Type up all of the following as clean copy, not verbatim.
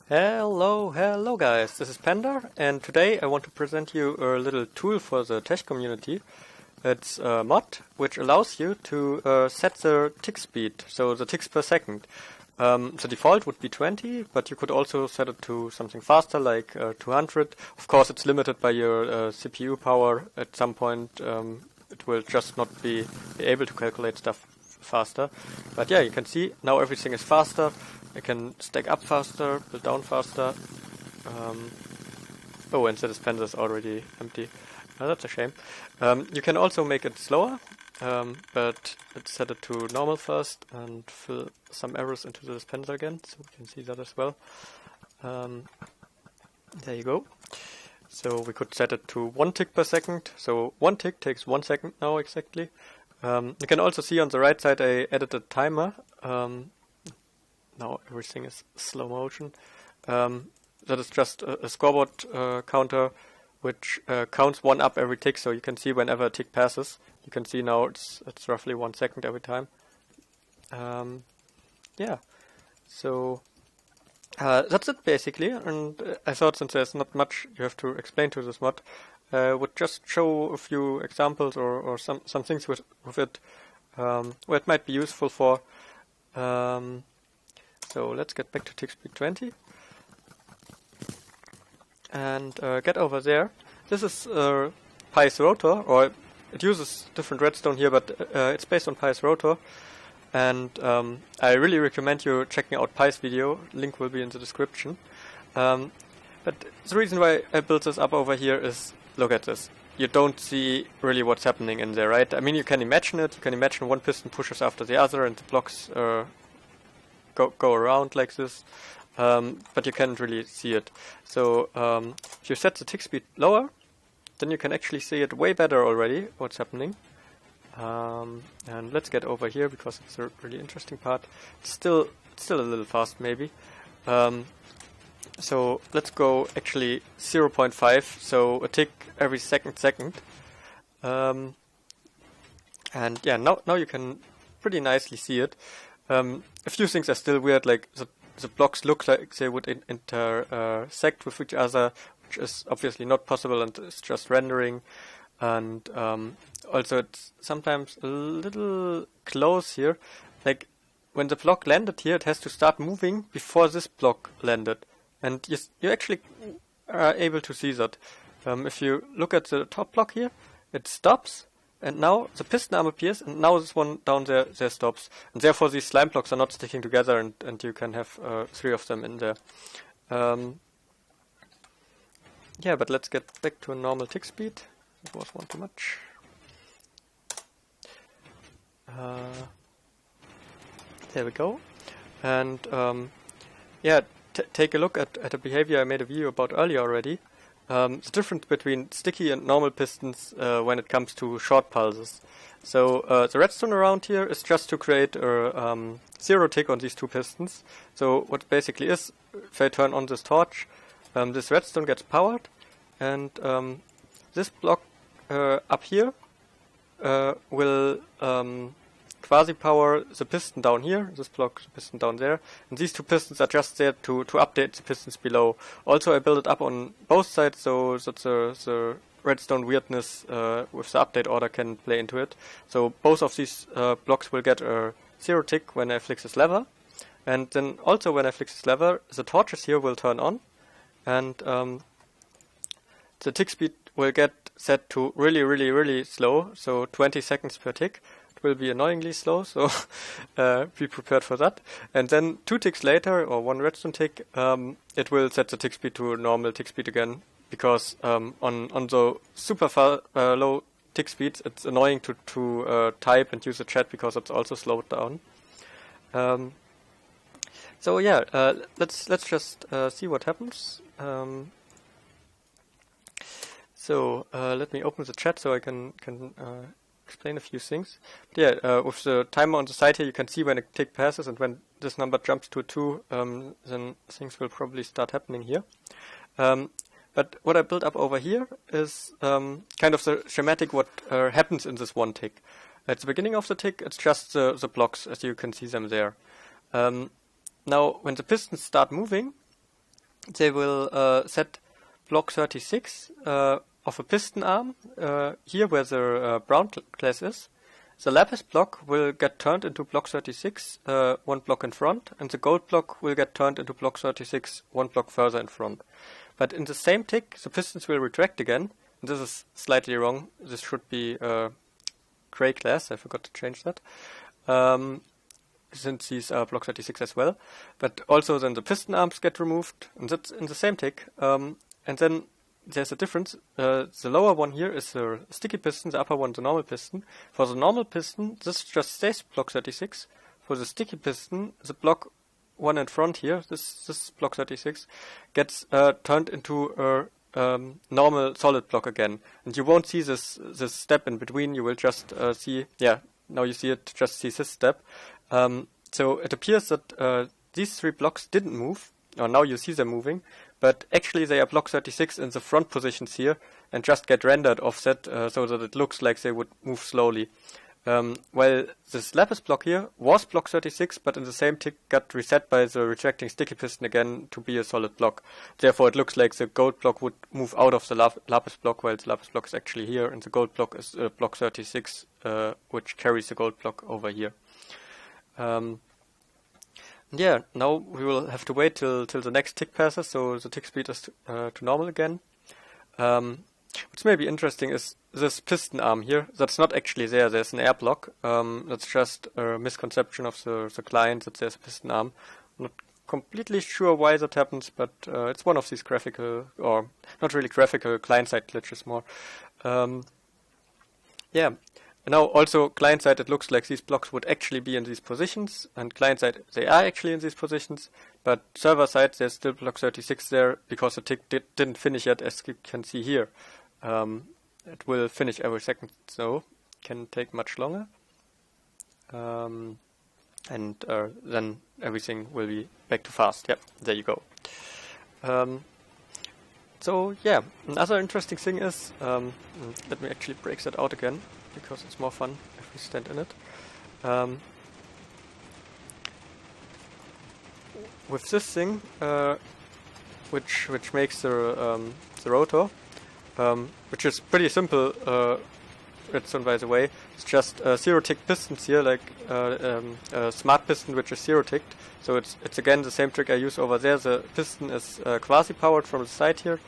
Hello guys, this is Panda, and today I want to present you a little tool for the tech community. It's a mod which allows you to set the tick speed, so the ticks per second. The default would be 20, but you could also set it to something faster, like 200. Of course, it's limited by your CPU power. At some point, it will just not be able to calculate stuff faster. But yeah, you can see now everything is faster. I can stack up faster, build down faster. Oh, and the dispenser is already empty. That's a shame. You can also make it slower, but let's set it to normal first and fill some arrows into the dispenser again, so we can see that as well. There you go. So we could set it to 1 tick per second. So 1 tick takes 1 second now exactly. You can also see on the right side I added a timer. Now everything is slow motion. That is just a scoreboard counter which counts 1 up every tick, so you can see whenever a tick passes. You can see now it's roughly 1 second every time. Yeah, so that's it basically. And I thought since there's not much you have to explain to this mod, I would just show a few examples or some things with it where it might be useful for. So let's get back to Tickspeed 20 and get over there. This is Pi's rotor, or it uses different redstone here, but it's based on Pi's rotor. And I really recommend you checking out Pi's video. Link will be in the description. But the reason why I built this up over here is, look at this. You don't see really what's happening in there, right? I mean, you can imagine it. You can imagine one piston pushes after the other and the blocks go around like this, but you can't really see it. So if you set the tick speed lower, then you can actually see it way better already, what's happening. And let's get over here because it's a really interesting part. It's still a little fast maybe. So let's go actually 0.5, so a tick every second. And yeah, now you can pretty nicely see it. A few things are still weird, like the blocks look like they would intersect with each other, which is obviously not possible and it's just rendering. And also it's sometimes a little close here, like when the block landed here, it has to start moving before this block landed. And you actually are able to see that. If you look at the top block here, it stops. And now the piston arm appears, and now this one down there stops. And therefore these slime blocks are not sticking together, and you can have 3 of them in there. Yeah, but let's get back to a normal tick speed. It was one too much. There we go. And yeah, take a look at a behavior I made a video about earlier already. The difference between sticky and normal pistons when it comes to short pulses. So the redstone around here is just to create a 0 tick on these 2 pistons. So what basically is, if I turn on this torch, this redstone gets powered, and this block up here will quasi-power the piston down here, this block, the piston down there, and these 2 pistons are just there to update the pistons below. Also I built it up on both sides so that the redstone weirdness with the update order can play into it. So both of these blocks will get a 0 tick when I flick this lever, and then also when I flick this lever, the torches here will turn on, and the tick speed will get set to really slow, so 20 seconds per tick. Will be annoyingly slow, so be prepared for that. And then 2 ticks later, or 1 redstone tick, it will set the tick speed to normal tick speed again, because on the super low tick speeds, it's annoying to type and use the chat because it's also slowed down. So yeah, let's just see what happens. So let me open the chat so I can explain a few things. But yeah, with the timer on the side here, you can see when a tick passes, and when this number jumps to 2, then things will probably start happening here. But what I built up over here is kind of the schematic what happens in this 1 tick. At the beginning of the tick, it's just the blocks as you can see them there. Now, when the pistons start moving, they will set block 36 of a piston arm here where the brown class is. The lapis block will get turned into block 36, one block in front, and the gold block will get turned into block 36, one block further in front. But in the same tick, the pistons will retract again. And this is slightly wrong. This should be gray class. I forgot to change that. Since these are block 36 as well. But also then the piston arms get removed, and that's in the same tick. And then there's a difference. The lower one here is the sticky piston, the upper one the normal piston. For the normal piston, this just stays block 36. For the sticky piston, the block one in front here, this block 36, gets turned into a normal solid block again. And you won't see this step in between, you will just see, now you see it, just see this step. So it appears that these three blocks didn't move, or now you see them moving, but actually they are block 36 in the front positions here and just get rendered offset so that it looks like they would move slowly. While this lapis block here was block 36, but in the same tick got reset by the retracting sticky piston again to be a solid block. Therefore it looks like the gold block would move out of the lapis block, while the lapis block is actually here, and the gold block is block 36, which carries the gold block over here. Yeah, now we will have to wait till the next tick passes, so the tick speed is to normal again. What's maybe interesting is this piston arm here. That's not actually there. There's an air block. That's just a misconception of the client that there's a piston arm. I'm not completely sure why that happens, but it's one of these graphical, or not really graphical, client-side glitches more. Yeah. Now also client-side it looks like these blocks would actually be in these positions, and client-side they are actually in these positions, but server-side there's still block 36 there because the tick didn't finish yet, as you can see here. It will finish every second, so can take much longer. And then everything will be back to fast. Yep, there you go. So yeah, another interesting thing is, let me actually break that out again, because it's more fun if we stand in it. With this thing, which makes the rotor, which is pretty simple redstone by the way. It's just zero tick pistons here, like a smart piston which is zero ticked. So it's again the same trick I use over there. The piston is quasi powered from the side here,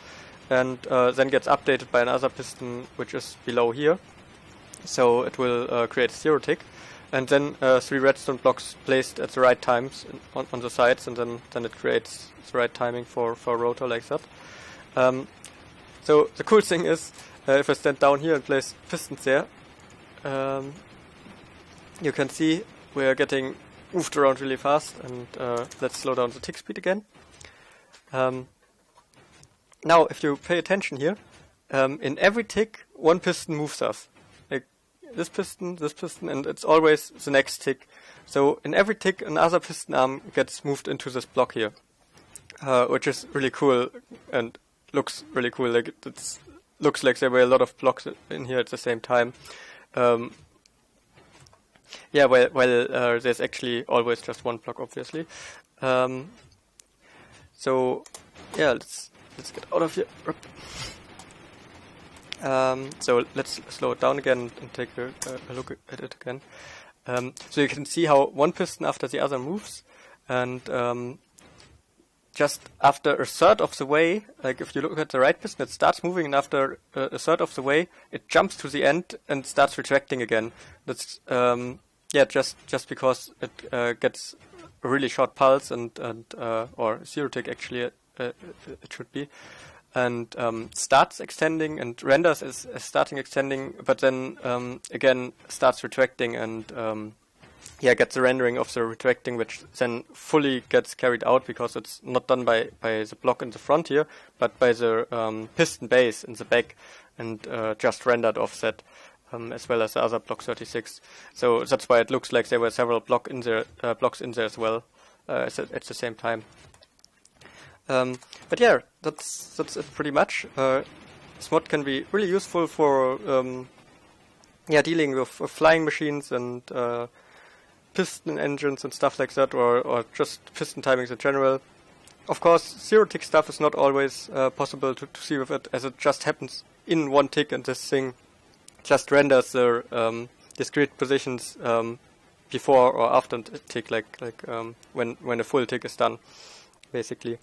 and then gets updated by another piston which is below here. So it will create a zero tick, and then 3 redstone blocks placed at the right times on the sides, and then it creates the right timing for a rotor like that. So the cool thing is, if I stand down here and place pistons there, you can see we're getting moved around really fast, and let's slow down the tick speed again. Now if you pay attention here, in every tick one piston moves us. Like this piston, and it's always the next tick. So in every tick another piston arm gets moved into this block here, which is really cool and looks really cool. Like it looks like there were a lot of blocks in here at the same time. Yeah, well, there's actually always just one block, obviously. So yeah, let's get out of here. So let's slow it down again and take a look at it again. So you can see how one piston after the other moves, and just after a third of the way, like if you look at the right piston, it starts moving, and after a third of the way, it jumps to the end and starts retracting again. That's just because it gets a really short pulse or zero tick actually it should be, and starts extending and renders as starting extending, but then again starts retracting and gets the rendering of the retracting, which then fully gets carried out because it's not done by the block in the front here, but by the piston base in the back, and just rendered offset, as well as the other block 36. So that's why it looks like there were several blocks in there as well at the same time. But yeah, that's it pretty much. This mod can be really useful for dealing with flying machines and piston engines and stuff like that, or just piston timings in general. Of course, zero-tick stuff is not always possible to see with it, as it just happens in one tick, and this thing just renders the discrete positions before or after a tick, like when a full tick is done, basically.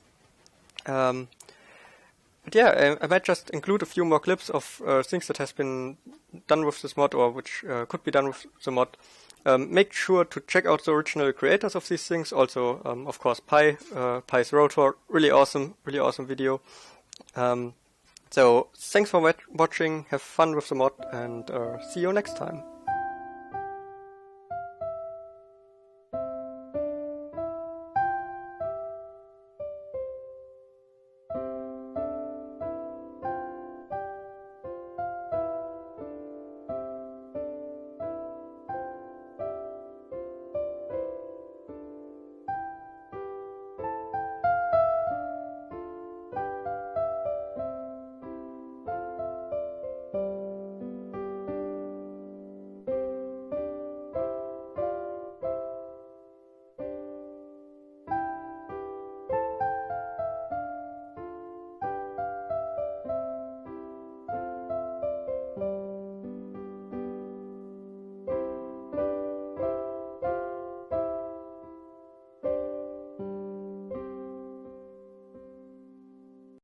But yeah, I might just include a few more clips of things that has been done with this mod, or which could be done with the mod. Make sure to check out the original creators of these things. Also, of course, Pi's Rotor, really awesome video. So thanks for watching, have fun with the mod, and see you next time.